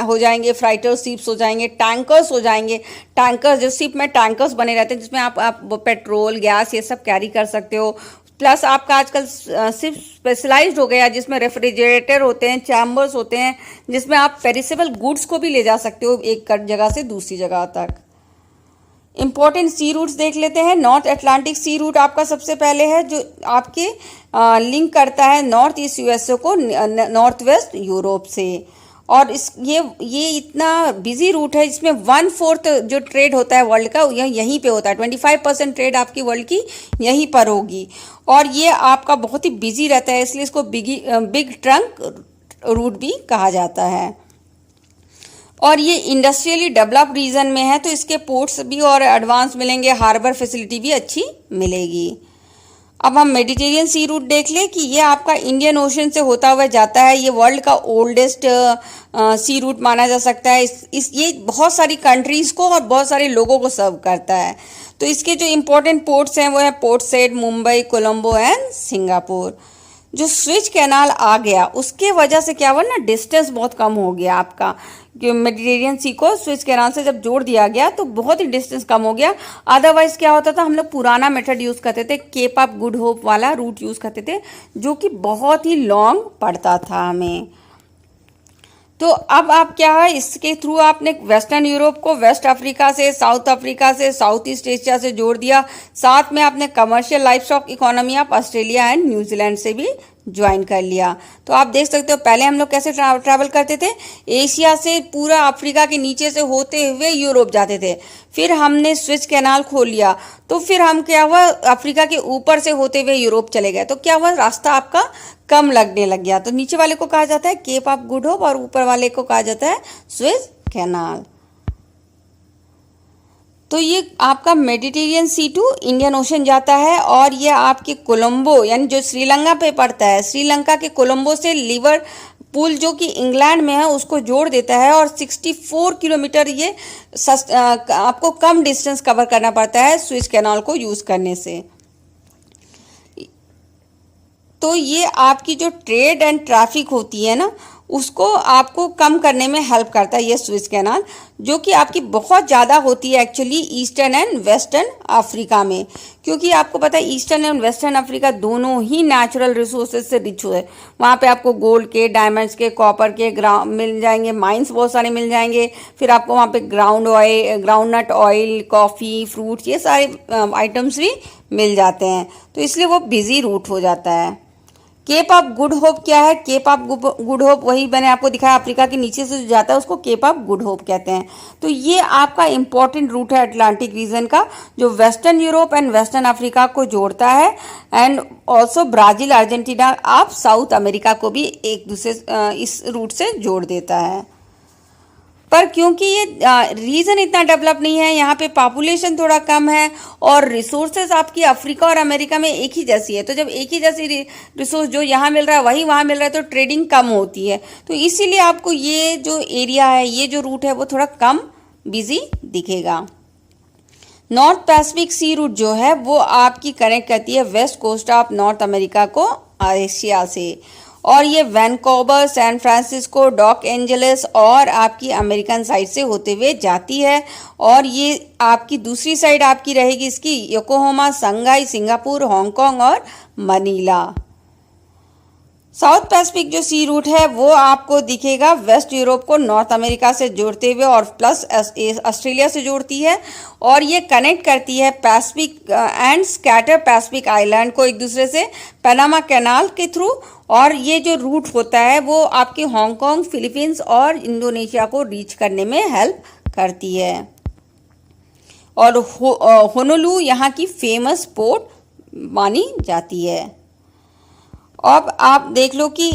हो जाएंगे, फ्राइटर शिप्स हो जाएंगे, टैंकर्स हो जाएंगे। टैंकर्स जो शिप में टैंकर्स बने रहते हैं जिसमें आप पेट्रोल, गैस ये सब कैरी कर सकते हो। प्लस आपका आजकल सिर्फ स्पेशलाइज्ड हो गया जिसमें रेफ्रिजरेटर होते हैं, चैम्बर्स होते हैं जिसमें आप पेरिसेबल गुड्स को भी ले जा सकते हो एक जगह से दूसरी जगह तक। इंपॉर्टेंट सी रूट्स देख लेते हैं। नॉर्थ अटलांटिक सी रूट आपका सबसे पहले है जो आपके लिंक करता है नॉर्थ ईस्ट यूएसए को नॉर्थ वेस्ट यूरोप से। और ये इतना बिजी रूट है, इसमें 1/4 जो ट्रेड होता है वर्ल्ड का यहीं पे होता है। 25% ट्रेड आपकी वर्ल्ड की यहीं पर होगी। और ये आपका बहुत ही बिजी रहता है, इसलिए इसको बिग ट्रंक रूट भी कहा जाता है। और ये इंडस्ट्रियली डेवलप रीजन में है तो इसके पोर्ट्स भी और एडवांस मिलेंगे, हार्बर फैसिलिटी भी अच्छी मिलेगी। अब हम मेडिटेरियन सी रूट देख लें कि ये आपका इंडियन ओशन से होता हुआ जाता है। ये वर्ल्ड का ओल्डेस्ट सी रूट माना जा सकता है। ये बहुत सारी कंट्रीज़ को और बहुत सारे लोगों को सर्व करता है। तो इसके जो इम्पोर्टेंट पोर्ट्स हैं वो है port said, Mumbai, Colombo and Singapore. जो स्विच कैनाल आ गया उसके वजह से क्या हुआ ना, डिस्टेंस बहुत कम हो गया आपका। कि मेडिटेरियन सी को स्विच कैनाल से जब जोड़ दिया गया तो बहुत ही डिस्टेंस कम हो गया। अदरवाइज क्या होता था, हम लोग पुराना मेथड यूज़ करते थे, केप ऑफ गुड होप वाला रूट यूज़ करते थे जो कि बहुत ही लॉन्ग पड़ता था हमें। तो अब आप क्या है, इसके थ्रू आपने वेस्टर्न यूरोप को वेस्ट अफ्रीका से, साउथ अफ्रीका से, साउथ ईस्ट एशिया से जोड़ दिया। साथ में आपने commercial life stock economy of Australia and New Zealand से भी ज्वाइन कर लिया। तो आप देख सकते हो पहले हम लोग कैसे ट्रैवल करते थे, एशिया से पूरा अफ्रीका के नीचे से होते हुए यूरोप जाते थे। फिर हमने स्विच कैनाल खोल लिया तो फिर हम क्या हुआ, अफ्रीका के ऊपर से होते हुए यूरोप चले गए। तो क्या हुआ, रास्ता आपका कम लगने लग गया। तो नीचे वाले को कहा जाता है केप ऑफ गुड होप और ऊपर वाले को कहा जाता है स्विच कैनाल। तो ये आपका Mediterranean sea to Indian Ocean जाता है और ये आपके कोलंबो यानी जो श्रीलंका पे पड़ता है, श्रीलंका के कोलंबो से लिवरपूल जो कि इंग्लैंड में है उसको जोड़ देता है। और 64 किलोमीटर ये आपको कम डिस्टेंस कवर करना पड़ता है स्विच कैनाल को यूज़ करने से। तो ये आपकी जो ट्रेड एंड ट्रैफिक होती है ना उसको आपको कम करने में हेल्प करता है ये स्विच कैनाल, जो कि आपकी बहुत ज़्यादा होती है actually eastern and western Africa में। क्योंकि आपको पता है ईस्टर्न एंड वेस्टर्न अफ्रीका दोनों ही नेचुरल रिसोर्सेज से रिच है। वहाँ पे आपको गोल्ड के, डायमंड्स के, कॉपर के मिल जाएंगे, माइंस बहुत सारे मिल जाएंगे। फिर आपको वहाँ पे ग्राउंडनट ऑयल, कॉफ़ी, फ्रूट्स ये सारे आइटम्स भी मिल जाते हैं। तो इसलिए वो बिजी रूट हो जाता है। केप ऑफ गुड होप क्या है, केप ऑफ गुड होप वही मैंने आपको दिखाया, अफ्रीका के नीचे से जो जाता है उसको केप ऑफ गुड होप कहते हैं। तो ये आपका इंपॉर्टेंट रूट है अटलांटिक रीजन का, जो western Europe and western Africa को जोड़ता है and also Brazil, Argentina of south America को भी एक दूसरे इस रूट से जोड़ देता है। पर क्योंकि ये रीजन इतना डेवलप नहीं है, यहाँ पे पॉपुलेशन थोड़ा कम है और रिसोर्सेज आपकी अफ्रीका और अमेरिका में एक ही जैसी है, तो जब एक ही जैसी रिसोर्स जो यहाँ मिल रहा है वही वहाँ मिल रहा है तो ट्रेडिंग कम होती है। तो इसीलिए आपको ये जो एरिया है, ये जो रूट है वो थोड़ा कम बिजी दिखेगा। नॉर्थ पैसिफिक सी रूट जो है वो आपकी कनेक्ट करती है west coast of North America को एशिया से, और ये Vancouver, San Francisco, Los Angeles और आपकी अमेरिकन साइड से होते हुए जाती है। और ये आपकी दूसरी साइड आपकी रहेगी इसकी योकोहामा, शंघाई, सिंगापुर, हांगकांग और मनीला। साउथ पैसिफिक जो सी रूट है वो आपको दिखेगा वेस्ट यूरोप को नॉर्थ अमेरिका से जोड़ते हुए और प्लस ऑस्ट्रेलिया से जोड़ती है, और ये कनेक्ट करती है Pacific and scatter Pacific island को एक दूसरे से पनामा कैनाल के थ्रू। और ये जो रूट होता है वो आपके हांगकांग, फिलीपींस और इंडोनेशिया को रीच करने में हेल्प करती है। और होनोलुलु यहाँ की फेमस पोर्ट मानी जाती है। अब आप देख लो कि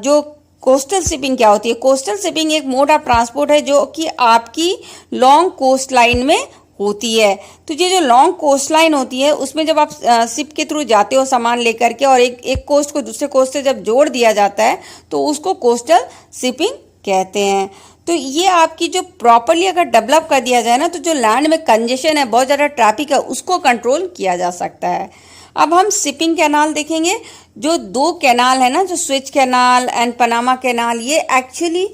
जो कोस्टल शिपिंग क्या होती है। कोस्टल शिपिंग एक मोड ऑफ ट्रांसपोर्ट है जो कि आपकी लॉन्ग कोस्ट लाइन में होती है। तो ये जो लॉन्ग कोस्ट लाइन होती है उसमें जब आप शिप के थ्रू जाते हो सामान लेकर के, और एक कोस्ट को दूसरे कोस्ट से जब जोड़ दिया जाता है तो उसको कोस्टल शिपिंग कहते हैं। तो ये आपकी जो प्रॉपरली अगर डेवलप कर दिया जाए ना, तो जो लैंड में कंजेशन है, बहुत ज़्यादा ट्रैफिक है, उसको कंट्रोल किया जा सकता है। अब हम शिपिंग कैनाल देखेंगे। जो दो कैनाल है ना, जो switch canal and Panama canal, ये एक्चुअली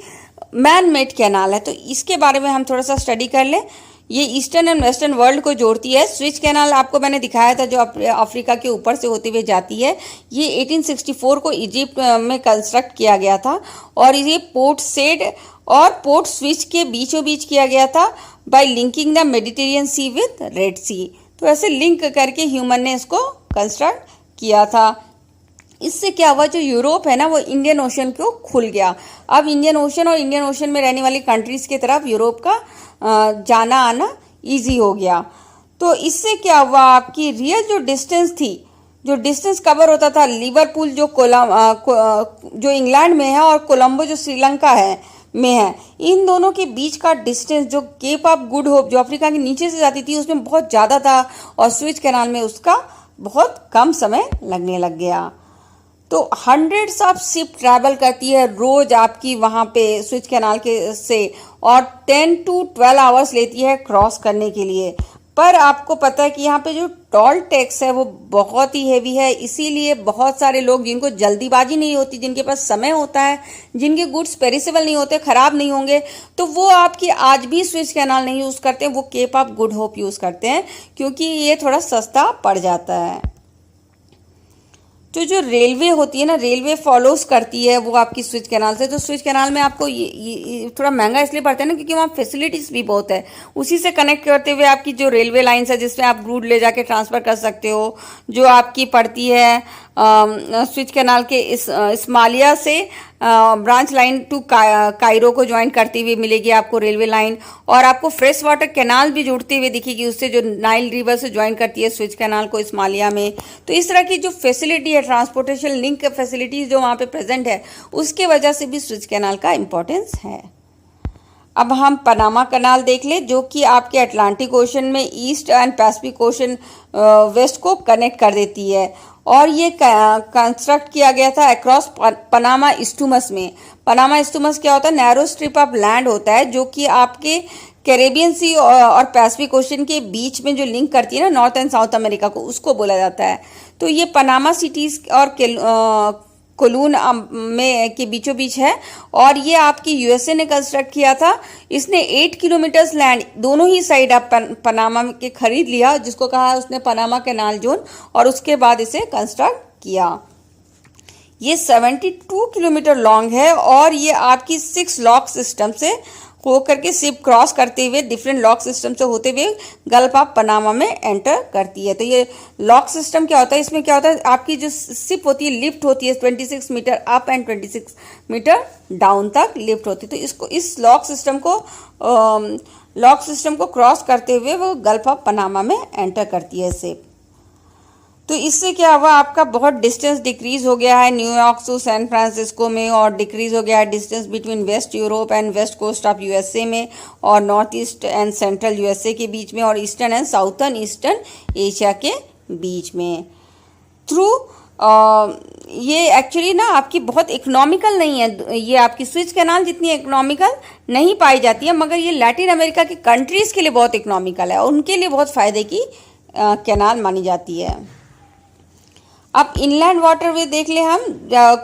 मैन मेड कैनाल है, तो इसके बारे में हम थोड़ा सा स्टडी कर लें। ये ईस्टर्न एंड वेस्टर्न वर्ल्ड को जोड़ती है। स्विच कैनाल आपको मैंने दिखाया था जो अफ्रीका के ऊपर से होते हुए जाती है। ये 1864 को इजिप्ट में कंस्ट्रक्ट किया गया था, और ये पोर्ट सेड और पोर्ट स्विच के बीचों बीच किया गया था by linking the Mediterranean sea with red sea. तो ऐसे लिंक करके ह्यूमन ने इसको कंस्ट्रक्ट किया था। इससे क्या हुआ, जो यूरोप है ना वो इंडियन ओशन को खुल गया। अब इंडियन ओशन और इंडियन ओशन में रहने वाली कंट्रीज की तरफ यूरोप का जाना आना इजी हो गया। तो इससे क्या हुआ, आपकी रियल जो डिस्टेंस थी, जो डिस्टेंस कवर होता था, लिवरपूल जो इंग्लैंड में है और कोलंबो जो श्रीलंका है में है, इन दोनों के बीच का डिस्टेंस जो केप ऑफ गुड होप जो अफ्रीका के नीचे से जाती थी उसमें बहुत ज़्यादा था, और स्विच कैनाल में उसका बहुत कम समय लगने लग गया। तो हंड्रेड्स ऑफ शिप ट्रैवल करती है रोज आपकी वहाँ पे स्विच कैनाल के से, और 10 to 12 आवर्स लेती है क्रॉस करने के लिए। पर आपको पता है कि यहाँ पे जो टोल टैक्स है वो बहुत ही हेवी है, इसीलिए बहुत सारे लोग जिनको जल्दीबाजी नहीं होती, जिनके पास समय होता है, जिनके गुड्स पेरिसेबल नहीं होते, खराब नहीं होंगे, तो वो आपकी आज भी स्विच कैनाल नहीं यूज़ करते हैं, वो Cape of Good Hope use करते हैं क्योंकि ये थोड़ा सस्ता पड़ जाता है। तो जो रेलवे होती है ना, रेलवे फॉलोज करती है वो आपकी स्विच कैनाल से। तो स्विच कैनाल में आपको ये थोड़ा महंगा इसलिए पड़ता है ना क्योंकि वहाँ फैसिलिटीज़ भी बहुत है। उसी से कनेक्ट करते हुए आपकी जो रेलवे लाइन्स है जिसमें आप गुड ले जाके ट्रांसफ़र कर सकते हो, जो आपकी पड़ती है स्विच कैनाल के इस्मालिया से ब्रांच लाइन टू कायरो को ज्वाइन करती हुई मिलेगी आपको रेलवे लाइन, और आपको फ्रेश वाटर कैनाल भी जुड़ती हुई दिखेगी उससे, जो नाइल रिवर से ज्वाइन करती है स्विच कैनाल को इस्मालिया में। तो इस तरह की जो फैसिलिटी है, ट्रांसपोर्टेशन लिंक फैसिलिटीज जो वहाँ पे प्रेजेंट है, उसके वजह से भी स्विच कैनाल का इम्पोर्टेंस है। अब हम पनामा कैनाल देख ले, जो कि आपके अटलांटिक ओशन में east and Pacific Ocean west को कनेक्ट कर देती है, और ये कंस्ट्रक्ट किया गया था अक्रॉस पनामा इस्टूमस में। पनामा इस्टूमस क्या होता है, नैरो स्ट्रिप ऑफ लैंड होता है जो कि आपके कैरेबियन सी और पैसिफिक ओशन के बीच में जो लिंक करती है ना नॉर्थ एंड साउथ अमेरिका को, उसको बोला जाता है। तो ये पनामा सिटीज़ और कोलून में के बीचों बीच है, और ये आपकी यूएसए ने कंस्ट्रक्ट किया था। इसने 8 किलोमीटर्स लैंड दोनों ही साइड आप पनामा के खरीद लिया, जिसको कहा उसने पनामा कैनाल जोन, और उसके बाद इसे कंस्ट्रक्ट किया। ये 72 किलोमीटर लॉन्ग है, और ये आपकी 6 लॉक सिस्टम से होकर के शिप क्रॉस करते हुए डिफरेंट लॉक सिस्टम से होते हुए गल्फ ऑफ पनामा में एंटर करती है। तो ये लॉक सिस्टम क्या होता है, इसमें क्या होता है, आपकी जो शिप होती है लिफ्ट होती है 26 metre up and 26 metre down तक लिफ्ट होती है। तो इस लॉक सिस्टम को क्रॉस करते हुए वो गल्फ ऑफ पनामा में एंटर करती है शिप। तो इससे क्या हुआ, आपका बहुत डिस्टेंस डिक्रीज हो गया है न्यूयॉर्क टू सैन फ्रांसिस्को में, और डिक्रीज हो गया है distance between west Europe and west coast of USA में, और north east and central USA के बीच में, और eastern and southern eastern Asia के बीच में। थ्रू ये एक्चुअली ना आपकी बहुत इकोनॉमिकल नहीं है, ये आपकी स्विच कैनाल जितनी इकोनॉमिकल नहीं पाई जाती है, मगर ये लैटिन अमेरिका के कंट्रीज़ के लिए बहुत इकोनॉमिकल है और उनके लिए बहुत फ़ायदे की कैनाल मानी जाती है। अब इनलैंड वाटरवे देख ले हम,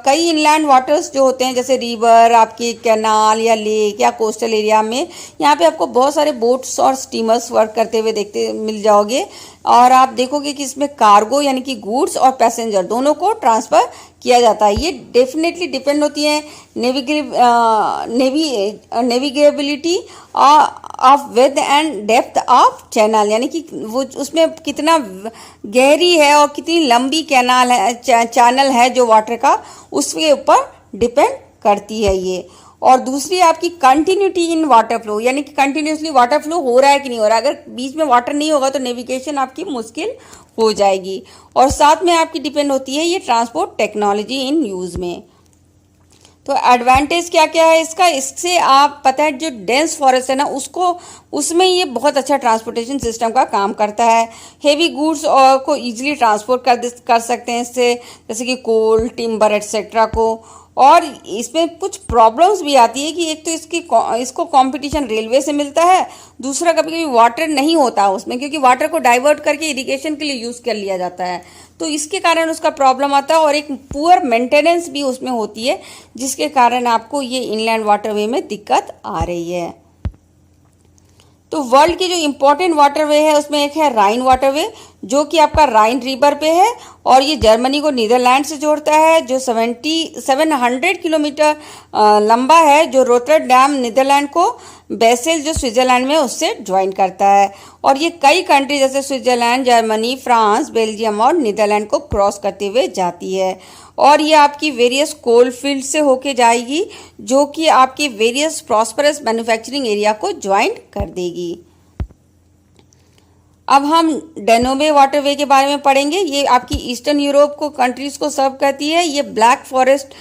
कई इनलैंड वाटर्स जो होते हैं जैसे रिवर, आपकी कैनाल या लेक या कोस्टल एरिया में, यहाँ पे आपको बहुत सारे बोट्स और स्टीमर्स वर्क करते हुए देखते मिल जाओगे, और आप देखोगे कि इसमें कार्गो यानी कि गुड्स और पैसेंजर दोनों को ट्रांसफ़र किया जाता है। ये डेफिनेटली डिपेंड होती है navigability of width and depth of channel, यानी कि वो उसमें कितना गहरी है और कितनी लंबी कैनाल है, चैनल है जो वाटर का, उसके ऊपर डिपेंड करती है ये। और दूसरी आपकी कंटिन्यूटी इन वाटर फ्लो, यानी कि कंटिन्यूसली वाटर फ्लो हो रहा है कि नहीं हो रहा है। अगर बीच में वाटर नहीं होगा तो नेविगेशन आपकी मुश्किल हो जाएगी। और साथ में आपकी डिपेंड होती है ये ट्रांसपोर्ट टेक्नोलॉजी इन यूज़ में। तो एडवांटेज क्या क्या है इसका, इससे आप पता है जो डेंस फॉरेस्ट है ना उसमें ये बहुत अच्छा ट्रांसपोर्टेशन सिस्टम का काम करता है। हेवी गुड्स को ईजिली ट्रांसपोर्ट कर सकते हैं इससे, जैसे कि कोल, टिम्बर एट्सेट्रा को। और इसमें कुछ प्रॉब्लम्स भी आती है कि एक तो इसको कंपटीशन रेलवे से मिलता है, दूसरा कभी कभी वाटर नहीं होता उसमें, क्योंकि वाटर को डाइवर्ट करके इरिगेशन के लिए यूज़ कर लिया जाता है, तो इसके कारण उसका प्रॉब्लम आता है। और एक पुअर मेंटेनेंस भी उसमें होती है, जिसके कारण आपको ये इनलैंड वाटरवे में दिक्कत आ रही है। तो वर्ल्ड की जो इम्पोर्टेंट वाटरवे है उसमें एक है राइन वाटरवे, जो कि आपका राइन रिवर पे है, और ये जर्मनी को नीदरलैंड से जोड़ता है, जो 700 किलोमीटर लंबा है, जो रोटरडैम नीदरलैंड को बेसेल जो स्विट्जरलैंड में उससे ज्वाइन करता है। और ये कई कंट्री जैसे स्विट्जरलैंड, जर्मनी, फ्रांस, बेल्जियम और नीदरलैंड को क्रॉस करते हुए जाती है। और ये आपकी वेरियस कोल फील्ड से होके जाएगी, जो कि आपके वेरियस प्रॉस्परस मैन्युफैक्चरिंग एरिया को ज्वाइन कर देगी। अब हम डेनोबे वाटरवे के बारे में पढ़ेंगे। ये आपकी ईस्टर्न यूरोप को कंट्रीज़ को सर्व करती है। ये ब्लैक फॉरेस्ट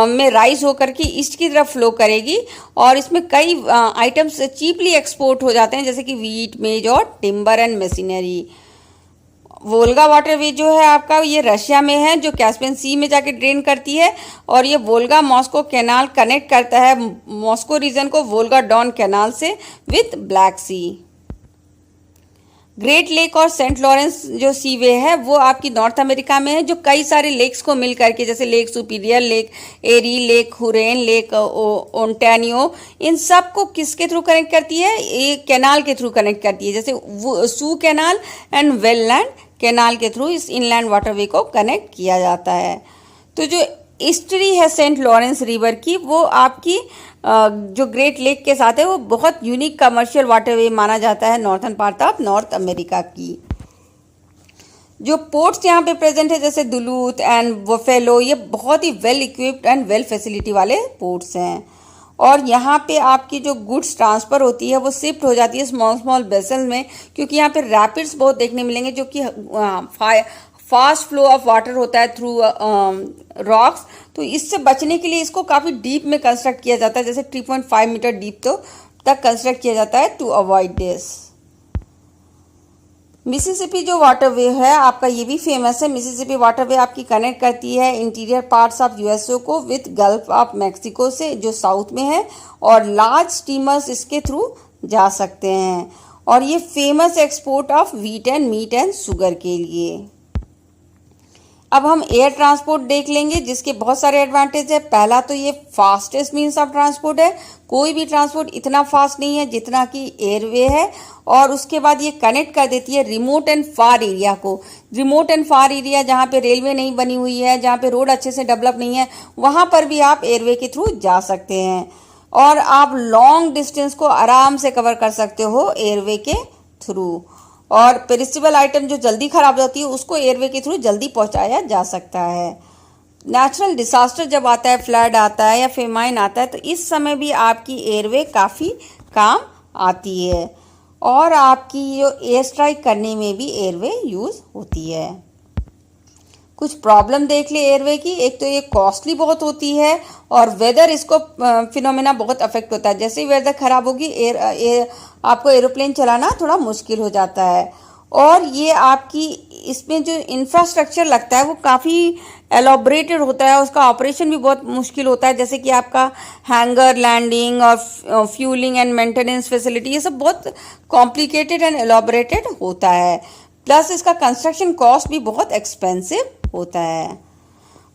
में राइज होकर के ईस्ट की तरफ फ्लो करेगी, और इसमें कई आइटम्स चीपली एक्सपोर्ट हो जाते हैं, जैसे कि वीट, मेज और timber and machinery. Volga waterway जो है आपका, ये रशिया में है, जो कैस्पियन सी में जाके ड्रेन करती है, और ये वोल्गा मॉस्को कैनाल कनेक्ट करता है मॉस्को रीजन को वोल्गा डॉन कैनाल से with Black Sea. Great Lake और सेंट लॉरेंस जो सीवे है वो आपकी नॉर्थ अमेरिका में है, जो कई सारे लेक्स को मिल करके, जैसे लेक सुपीरियर, लेक एरी, लेक हुरेन, लेक ओंटानियो, इन सब को किसके थ्रू कनेक्ट करती है, एक कैनाल के थ्रू कनेक्ट करती है, जैसे सू कैनाल एंड वेललैंड कैनाल के थ्रू इस इनलैंड वाटरवे को कनेक्ट किया जाता है। तो जो हिस्ट्री है सेंट लॉरेंस रिवर की, वो आपकी जो ग्रेट लेक के साथ है, वो बहुत यूनिक कमर्शियल वाटरवे माना जाता है northern part of North America की। जो पोर्ट्स यहाँ पे प्रेजेंट है जैसे दुलूथ एंड बफेलो, ये बहुत ही well equipped and well facility वाले पोर्ट्स हैं। और यहाँ पे आपकी जो गुड्स ट्रांसफ़र होती है वो शिफ्ट हो जाती है स्मॉल स्मॉल वेसल में, क्योंकि यहाँ पे रैपिड्स बहुत देखने मिलेंगे, जो कि फास्ट फ्लो ऑफ वाटर होता है थ्रू रॉक्स। तो इससे बचने के लिए इसको काफ़ी डीप में कंस्ट्रक्ट किया जाता है, जैसे 3.5 मीटर डीप तो तक कंस्ट्रक्ट किया जाता है टू अवॉइड दिस। मिसिसिपी जो वाटरवे है आपका, ये भी फेमस है। मिसिसिपी वाटरवे आपकी कनेक्ट करती है इंटीरियर पार्ट्स ऑफ यूएसए को विथ गल्फ ऑफ मैक्सिको से, जो साउथ में है, और लार्ज स्टीमर्स इसके थ्रू जा सकते हैं। और ये famous export of wheat and meat and sugar के लिए। अब हम एयर ट्रांसपोर्ट देख लेंगे, जिसके बहुत सारे एडवांटेज है। पहला तो ये फास्टेस्ट मीन्स ऑफ ट्रांसपोर्ट है, कोई भी ट्रांसपोर्ट इतना फास्ट नहीं है जितना कि एयरवे है। और उसके बाद ये कनेक्ट कर देती है रिमोट एंड फार एरिया को। रिमोट एंड फार एरिया जहाँ पे रेलवे नहीं बनी हुई है, जहाँ पे रोड अच्छे से डेवलप नहीं है, वहाँ पर भी आप एयरवे के थ्रू जा सकते हैं, और आप लॉन्ग डिस्टेंस को आराम से कवर कर सकते हो एयरवे के थ्रू। और पेरिसेबल आइटम जो जल्दी ख़राब होती है उसको एयरवे के थ्रू जल्दी पहुंचाया जा सकता है। नेचुरल डिसास्टर जब आता है, फ्लड आता है या फेमाइन आता है, तो इस समय भी आपकी एयरवे काफ़ी काम आती है। और आपकी जो एयर स्ट्राइक करने में भी एयरवे यूज़ होती है। कुछ प्रॉब्लम देख ले एयरवे की। एक तो ये कॉस्टली बहुत होती है और वेदर इसको फिनोमेना बहुत अफेक्ट होता है। जैसे ही वेदर ख़राब होगी आपको एरोप्लेन चलाना थोड़ा मुश्किल हो जाता है। और ये आपकी इसमें जो इंफ्रास्ट्रक्चर लगता है वो काफ़ी एलोबरेटेड होता है, उसका ऑपरेशन भी बहुत मुश्किल होता है। जैसे कि आपका हैंगर लैंडिंग और फ्यूलिंग एंड मेंटेनेंस फैसिलिटी, ये सब बहुत कॉम्प्लिकेटेड एंड एलोबरेटेड होता है। प्लस इसका कंस्ट्रक्शन कॉस्ट भी बहुत एक्सपेंसिव होता है।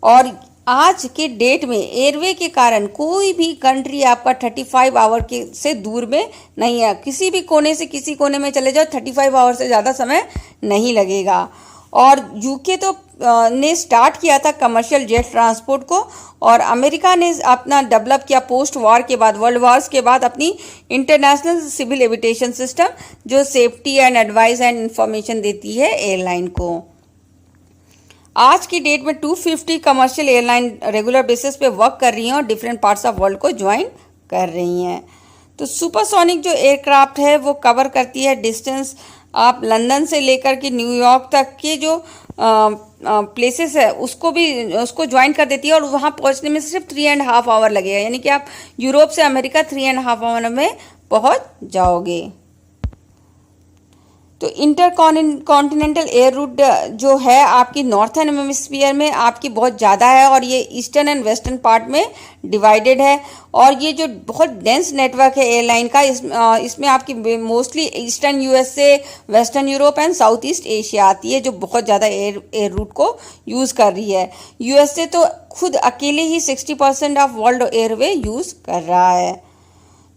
और आज के डेट में एयरवे के कारण कोई भी कंट्री आपका 35 आवर के से दूर में नहीं है। किसी भी कोने से किसी कोने में चले जाओ, 35 आवर से ज़्यादा समय नहीं लगेगा। और यूके तो ने स्टार्ट किया था कमर्शियल जेट ट्रांसपोर्ट को, और अमेरिका ने अपना डेवलप किया पोस्ट वॉर के बाद, वर्ल्ड वॉर्स के बाद, अपनी इंटरनेशनल सिविल एविटेशन सिस्टम जो safety and advice and information देती है एयरलाइन को। आज की डेट में 250 कमर्शियल एयरलाइन रेगुलर बेसिस पे वर्क कर रही हैं और डिफरेंट पार्ट्स ऑफ वर्ल्ड को ज्वाइन कर रही हैं। तो सुपरसोनिक जो एयरक्राफ्ट है वो कवर करती है डिस्टेंस आप लंदन से लेकर के न्यूयॉर्क तक के जो प्लेसेस है उसको ज्वाइन कर देती है, और वहाँ पहुँचने में सिर्फ 3.5 आवर लगेगा। यानी कि आप यूरोप से अमेरिका 3.5 आवर में पहुँच जाओगे। तो इंटर कॉन्टिनेंटल एयर रूट जो है आपकी नॉर्थर्न हेमिस्फीयर में आपकी बहुत ज़्यादा है, और ये ईस्टर्न एंड वेस्टर्न पार्ट में डिवाइडेड है। और ये जो बहुत डेंस नेटवर्क है एयरलाइन का, इसमें आपकी mostly eastern USA, western Europe and south east Asia आती है, जो बहुत ज़्यादा एयर रूट को यूज़ कर रही है। यूएसए तो खुद अकेले ही 60% ऑफ वर्ल्ड एयरवे यूज़ कर रहा है।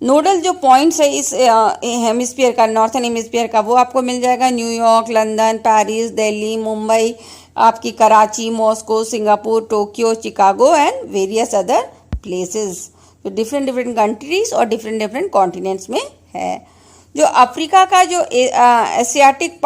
नोडल जो पॉइंट्स है इस हेमिस्फीयर का, नॉर्थर्न हेमिस्फीयर का, वो आपको मिल जाएगा New York, London, Paris, Delhi, Mumbai, आपकी Karachi, Moscow, Singapore, Tokyo, Chicago and various other places, जो डिफरेंट कंट्रीज और डिफरेंट कॉन्टिनेंट्स में है। जो अफ्रीका का जो एशियाटिक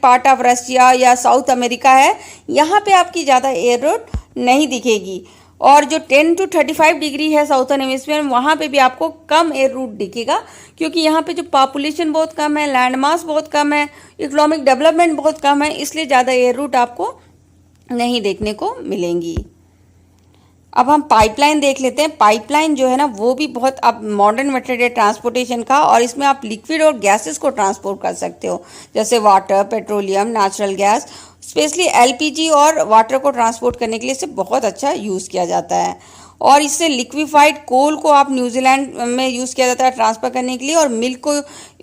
पार्ट ऑफ रशिया या साउथ अमेरिका है, यहाँ पे आपकी ज़्यादा एयर रूट नहीं दिखेगी। और जो 10 to 35 डिग्री है साउथर्न हेमिस्फीयर में, वहाँ पे भी आपको कम एयर रूट दिखेगा, क्योंकि यहाँ पे जो पॉपुलेशन बहुत कम है, लैंड मास बहुत कम है, इकोनॉमिक डेवलपमेंट बहुत कम है, इसलिए ज़्यादा एयर रूट आपको नहीं देखने को मिलेंगी। अब हम पाइपलाइन देख लेते हैं। पाइपलाइन जो है ना वो भी बहुत अब मॉडर्न मेथड है ट्रांसपोर्टेशन का, और इसमें आप लिक्विड और गैसेस को ट्रांसपोर्ट कर सकते हो, जैसे water, petroleum, natural gas. Specially LPG और वाटर को ट्रांसपोर्ट करने के लिए इसे बहुत अच्छा यूज़ किया जाता है। और इससे लिक्विफाइड कोल को आप न्यूजीलैंड में यूज़ किया जाता है ट्रांसफ़र करने के लिए, और मिल्क को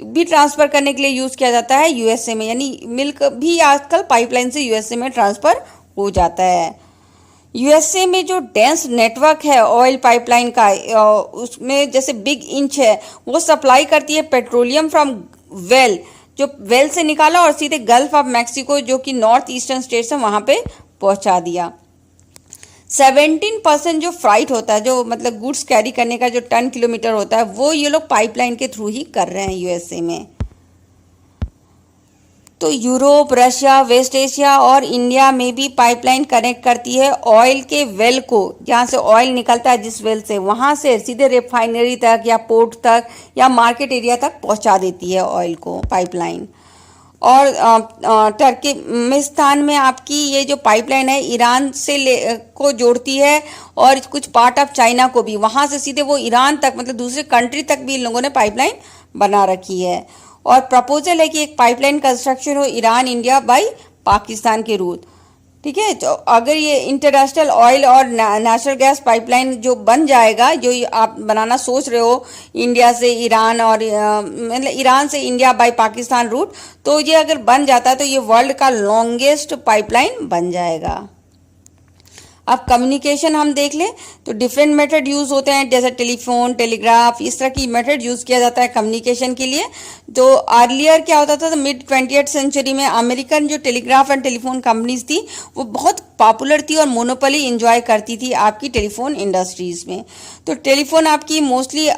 भी ट्रांसफ़र करने के लिए यूज़ किया जाता है यूएसए में। यानी मिल्क भी आजकल पाइपलाइन से यूएसए में ट्रांसफ़र हो जाता है। यूएसए में जो डेंस नेटवर्क है ऑयल पाइपलाइन का, उसमें जैसे बिग इंच है, वो सप्लाई करती है पेट्रोलियम फ्रॉम वेल, जो वेल से निकाला और सीधे गल्फ ऑफ मैक्सिको, जो कि नॉर्थ ईस्टर्न स्टेट्स है, वहाँ पे पहुँचा दिया। 17% जो फ्राइट होता है, जो मतलब गुड्स कैरी करने का जो टन किलोमीटर होता है, वो ये लोग पाइपलाइन के थ्रू ही कर रहे हैं यूएसए में। तो यूरोप, रशिया, वेस्ट एशिया और इंडिया में भी पाइपलाइन कनेक्ट करती है ऑयल के वेल को, जहाँ से ऑयल निकलता है जिस वेल से, वहाँ से सीधे रिफाइनरी तक या पोर्ट तक या मार्केट एरिया तक पहुँचा देती है ऑयल को पाइपलाइन। और तुर्कमेनिस्तान में आपकी ये जो पाइपलाइन है ईरान से को जोड़ती है, और कुछ पार्ट ऑफ चाइना को भी, वहाँ से सीधे वो ईरान तक, मतलब दूसरे कंट्री तक भी इन लोगों ने पाइपलाइन बना रखी है। और प्रपोजल है कि एक पाइपलाइन कंस्ट्रक्शन हो ईरान इंडिया बाय पाकिस्तान के रूट। ठीक है, तो अगर ये इंटरनेशनल ऑयल और नेचुरल गैस पाइपलाइन जो बन जाएगा, जो आप बनाना सोच रहे हो इंडिया से ईरान और मतलब ईरान से इंडिया बाय पाकिस्तान रूट, तो ये अगर बन जाता है तो ये वर्ल्ड का लॉन्गेस्ट पाइपलाइन बन जाएगा। अब कम्युनिकेशन हम देख लें तो डिफरेंट मेथड यूज़ होते हैं, जैसे टेलीफोन, टेलीग्राफ, इस तरह की मेथड यूज़ किया जाता है कम्युनिकेशन के लिए। तो अर्लियर क्या होता था, तो मिड 20th सेंचुरी में अमेरिकन जो टेलीग्राफ एंड टेलीफोन कंपनीज थी वो बहुत पॉपुलर थी और मोनोपोली इंजॉय करती थी आपकी टेलीफोन इंडस्ट्रीज़ में। तो टेलीफोन आपकी मोस्टली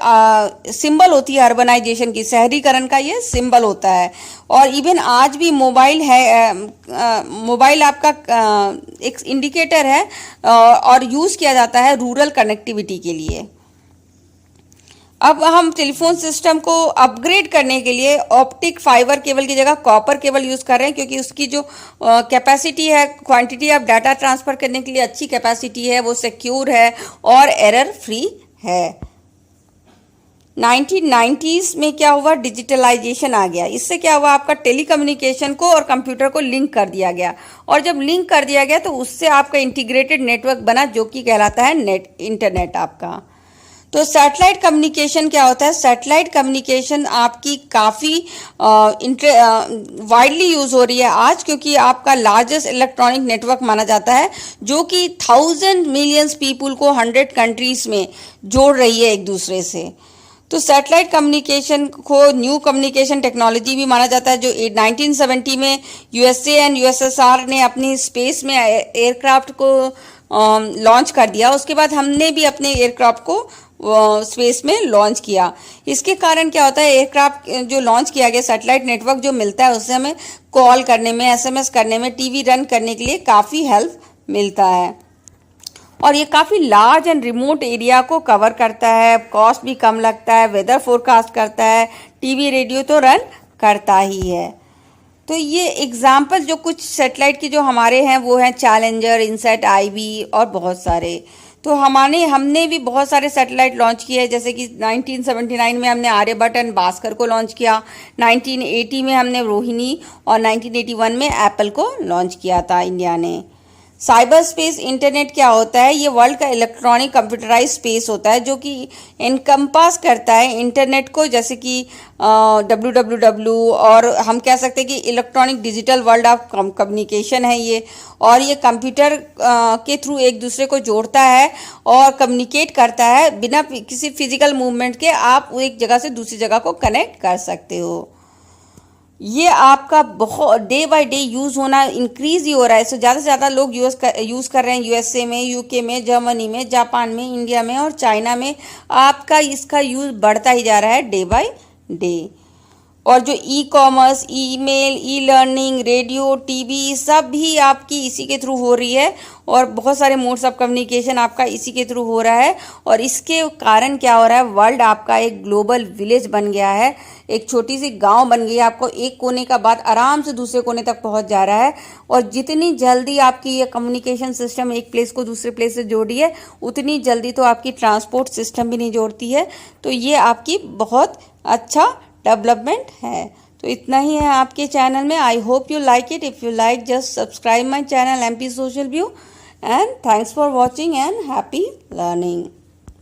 सिंबल होती है अर्बनाइजेशन की, शहरीकरण का ये सिंबल होता है। और इवन आज भी मोबाइल है, मोबाइल आपका एक इंडिकेटर है और यूज़ किया जाता है रूरल कनेक्टिविटी के लिए। अब हम टेलीफोन सिस्टम को अपग्रेड करने के लिए ऑप्टिक फाइबर केबल की जगह कॉपर केबल यूज़ कर रहे हैं, क्योंकि उसकी जो कैपेसिटी है, क्वांटिटी ऑफ डाटा ट्रांसफ़र करने के लिए अच्छी कैपेसिटी है, वो सिक्योर है और एरर फ्री है। 1990s में क्या हुआ, डिजिटलाइजेशन आ गया। इससे क्या हुआ, आपका टेलीकम्युनिकेशन को और कंप्यूटर को लिंक कर दिया गया, और जब लिंक कर दिया गया तो उससे आपका इंटीग्रेटेड नेटवर्क बना, जो कि कहलाता है इंटरनेट आपका। तो सैटेलाइट कम्युनिकेशन क्या होता है, सैटेलाइट कम्युनिकेशन आपकी काफ़ी वाइडली यूज़ हो रही है आज, क्योंकि आपका लार्जेस्ट इलेक्ट्रॉनिक नेटवर्क माना जाता है, जो कि 1000 मिलियंस पीपल को 100 कंट्रीज़ में जोड़ रही है एक दूसरे से। तो सैटेलाइट कम्युनिकेशन को न्यू कम्युनिकेशन टेक्नोलॉजी भी माना जाता है, जो 1970 में यूएसए एंड यूएसएसआर ने अपनी स्पेस में एयरक्राफ्ट को लॉन्च कर दिया। उसके बाद हमने भी अपने एयरक्राफ्ट को स्पेस में लॉन्च किया। इसके कारण क्या होता है, एयरक्राफ्ट जो लॉन्च किया गया, सैटेलाइट नेटवर्क जो मिलता है, उससे हमें कॉल करने में, एसएमएस करने में, टीवी रन करने के लिए काफ़ी हेल्प मिलता है, और ये काफ़ी लार्ज एंड रिमोट एरिया को कवर करता है, कॉस्ट भी कम लगता है, वेदर फोरकास्ट करता है, टीवी रेडियो तो रन करता ही है। तो ये एग्जाम्पल जो कुछ सैटेलाइट की जो हमारे हैं वो हैं चैलेंजर, इनसैट, आईबी और बहुत सारे। तो हमने भी बहुत सारे सैटेलाइट लॉन्च किए हैं, जैसे कि 1979 में हमने आर्यभट्ट एंड भास्कर को लॉन्च किया, 1980 में हमने रोहिणी, और 1981 में एप्पल को लॉन्च किया था इंडिया ने। साइबर स्पेस इंटरनेट क्या होता है, ये वर्ल्ड का इलेक्ट्रॉनिक कंप्यूटराइज स्पेस होता है, जो कि इनकम्पास करता है इंटरनेट को, जैसे कि www, और हम कह सकते हैं कि electronic digital world of communication है ये, और ये कंप्यूटर के थ्रू एक दूसरे को जोड़ता है और कम्युनिकेट करता है, बिना किसी फिजिकल मूवमेंट के आप एक जगह से दूसरी जगह को कनेक्ट कर सकते हो। ये आपका बहुत डे बाय डे यूज़ होना इंक्रीज़ ही हो रहा है। सो ज़्यादा से ज़्यादा लोग यूज़ कर रहे हैं, यूएसए में, यूके में, जर्मनी में, जापान में, इंडिया में और चाइना में आपका इसका यूज़ बढ़ता ही जा रहा है डे बाय डे। और जो e commerce, email, e learning, radio, TV, सब भी आपकी इसी के थ्रू हो रही है, और बहुत सारे मोड्स ऑफ कम्युनिकेशन आपका इसी के थ्रू हो रहा है। और इसके कारण क्या हो रहा है, वर्ल्ड आपका एक ग्लोबल विलेज बन गया है, एक छोटी सी गांव बन गई है, आपको एक कोने का बात आराम से दूसरे कोने तक पहुंच जा रहा है। और जितनी जल्दी आपकी ये कम्युनिकेशन सिस्टम एक प्लेस को दूसरे प्लेस से जोड़ी है, उतनी जल्दी तो आपकी ट्रांसपोर्ट सिस्टम भी नहीं जोड़ती है। तो ये आपकी बहुत अच्छा डेवलपमेंट है। तो इतना ही है आपके चैनल में। I hope you like it. If you like, just subscribe my channel MP Social View, and thanks for watching and happy learning.